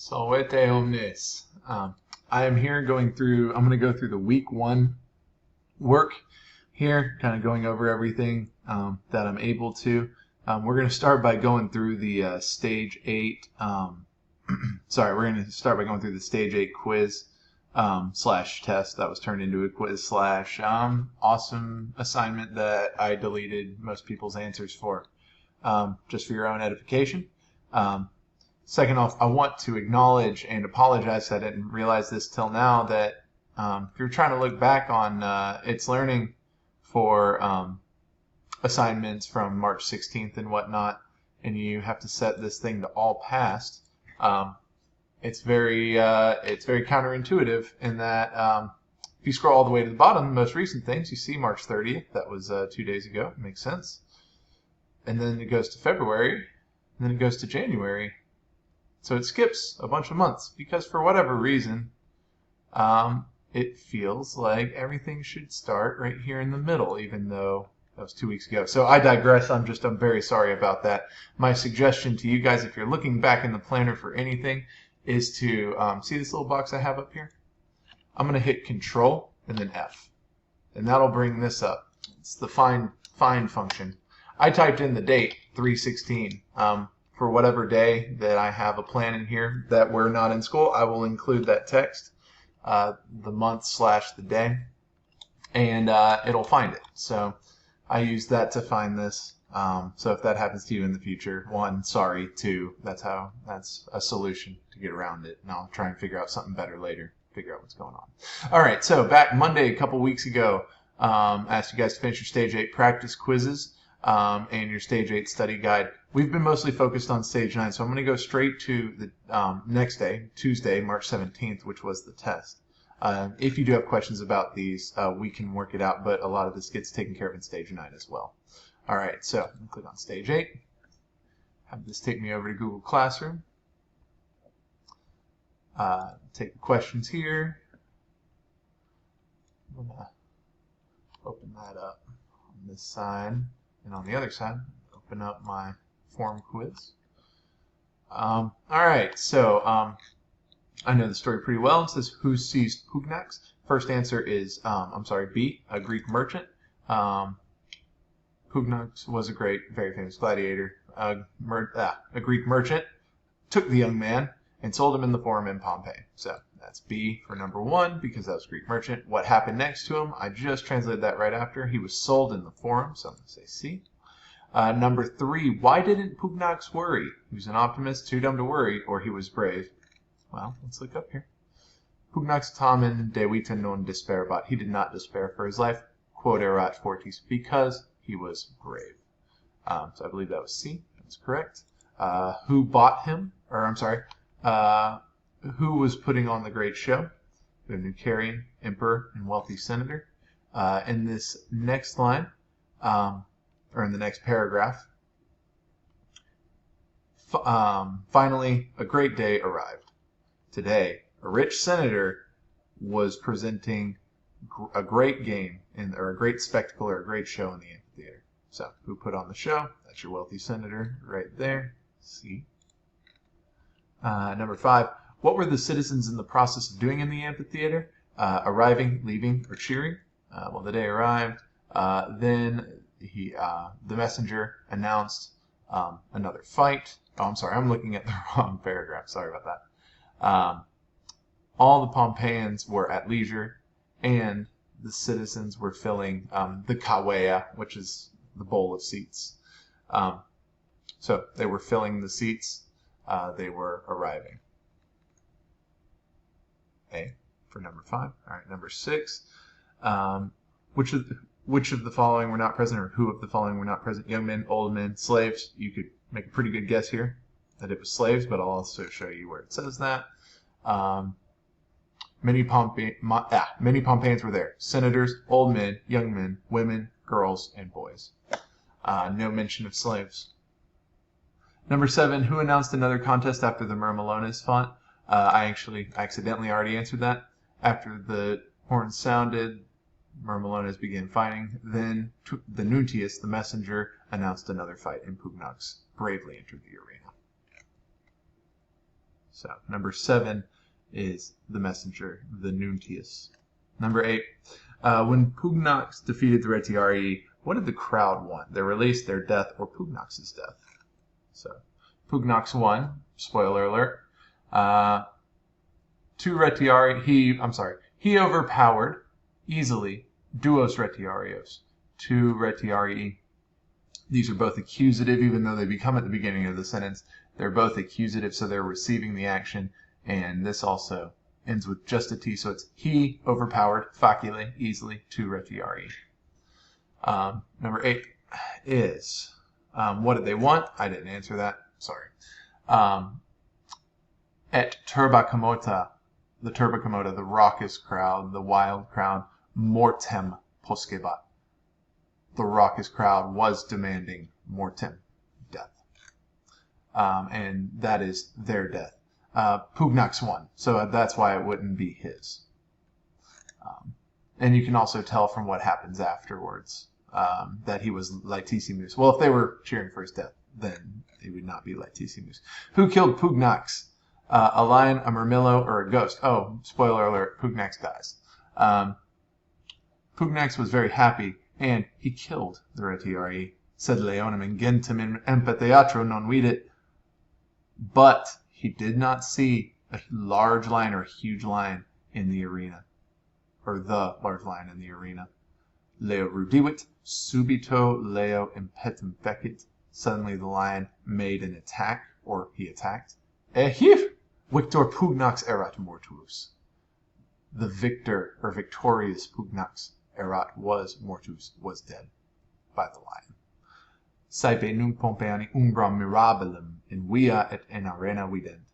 Solvete omnes. I am here going through, I'm going to go through the week 1 work here, kind of going over everything that I'm able to. We're going to start by going through the stage 8, we're going to start by going through the stage 8 quiz slash test that was turned into a quiz slash awesome assignment that I deleted most people's answers for, just for your own edification. Second off, I want to acknowledge and apologize. I didn't realize this till now that if you're trying to look back on its learning for assignments from March 16th and whatnot, and you have to set this thing to all passed, it's very counterintuitive in that if you scroll all the way to the bottom, the most recent things, you see March 30th. That was 2 days ago. It makes sense. And then it goes to February, and then it goes to January. So it skips a bunch of months because for whatever reason, it feels like everything should start right here in the middle, even though that was 2 weeks ago. So I digress. I'm very sorry about that. My suggestion to you guys, if you're looking back in the planner for anything, is to see this little box I have up here? I'm going to hit Control and then F, and that'll bring this up. It's the find function. I typed in the date 3/16. For whatever day that I have a plan in here that we're not in school, I will include that text, the month / the day, and it'll find it. So I use that to find this. So if that happens to you in the future, 1, sorry. 2, that's a solution to get around it. And I'll try and figure out something better later, figure out what's going on. All right, so back Monday, a couple weeks ago, I asked you guys to finish your Stage 8 practice quizzes and your Stage 8 study guide. We've been mostly focused on Stage 9, so I'm going to go straight to the next day, Tuesday, March 17th, which was the test. If you do have questions about these, we can work it out, but a lot of this gets taken care of in Stage 9 as well. All right, so I'm going to click on Stage 8. Have this take me over to Google Classroom. Take the questions here. I'm going to open that up on this side, and on the other side, open up my form quiz. All right, so I know the story pretty well. It says, who seized Pugnax? First answer is, B, a Greek merchant. Pugnax was a very famous gladiator. A Greek merchant took the young man and sold him in the forum in Pompeii. So that's B for number 1 because that was Greek merchant. What happened next to him? I just translated that right after. He was sold in the forum, so I'm going to say C. Number 3, why didn't Pugnax worry? He was an optimist, too dumb to worry, or he was brave. Well, let's look up here. Pugnax tamen de vita non desperabat. He did not despair for his life. Quod erat fortis, because he was brave. So I believe that was C. That's correct. Who bought him? Who was putting on the great show? We have Nucerian, emperor, and wealthy senator. In this next line, or in the next paragraph, finally, a great day arrived. Today, a rich senator was presenting a great game, or a great spectacle, or a great show in the amphitheater. So, who put on the show? That's your wealthy senator right there. C. Number 5, what were the citizens in the process of doing in the amphitheater? Arriving, leaving, or cheering? Well, the day arrived. Then the messenger announced another fight. Oh, I'm sorry, I'm looking at the wrong paragraph. Sorry about that. All the Pompeians were at leisure, and the citizens were filling the cavea, which is the bowl of seats. So they were filling the seats. They were arriving. A for number 5. All right, number 6. Which of the following were not present, or who of the following were not present? Young men, old men, slaves. You could make a pretty good guess here that it was slaves, but I'll also show you where it says that. Many Pompeians were there. Senators, old men, young men, women, girls, and boys. No mention of slaves. Number 7, who announced another contest after the Myrmilones fought? I actually accidentally already answered that. After the horn sounded, Myrmilones began fighting. Then the Nuntius, the messenger, announced another fight, and Pugnax bravely entered the arena. So number 7 is the messenger, the Nuntius. Number 8, when Pugnax defeated the Retiarii, what did the crowd want? Their release, their death, or Pugnax's death? So Pugnax won, spoiler alert. 2 Retiarii, he overpowered easily duos Retiarios, 2 Retiarii. These are both accusative, even though they become at the beginning of the sentence. They're both accusative, so they're receiving the action, and this also ends with just a T, so it's he overpowered, facile, easily, 2 Retiarii. Number 8 is, what did they want? I didn't answer that, sorry. Et turba commota, the raucous crowd, the wild crowd, mortem poscebat. The raucous crowd was demanding mortem, death. And that is their death. Pugnax won, so that's why it wouldn't be his. And you can also tell from what happens afterwards that he was Laetissimus. Well, if they were cheering for his death, then it would not be Laetissimus. Who killed Pugnax? A lion, a murmillo, or a ghost? Oh, spoiler alert, Pugnax dies. Pugnax was very happy, and he killed the Retiarii. Sed leonem ingentem in amphitheatro non vidit. But he did not see a large lion or a huge lion in the arena, or the large lion in the arena. Leo rudivit, subito leo impetum fecit. Suddenly the lion made an attack, or he attacked. Ehif, victor Pugnax erat mortuus. The victor, or victorious Pugnax erat was mortuus, was dead by the lion. Saepe nunc Pompeiani umbram mirabilem in via et in arena vident.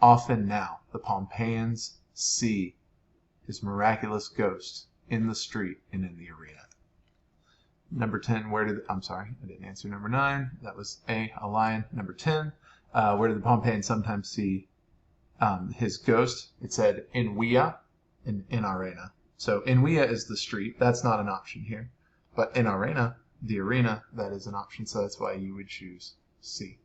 Often now the Pompeians see his miraculous ghost in the street and in the arena. Number 10, I'm sorry, I didn't answer number 9. That was a lion. Number 10, where did the Pompeians sometimes see his ghost? It said in via, in arena. So in via is the street. That's not an option here. But in arena, the arena, that is an option. So that's why you would choose C.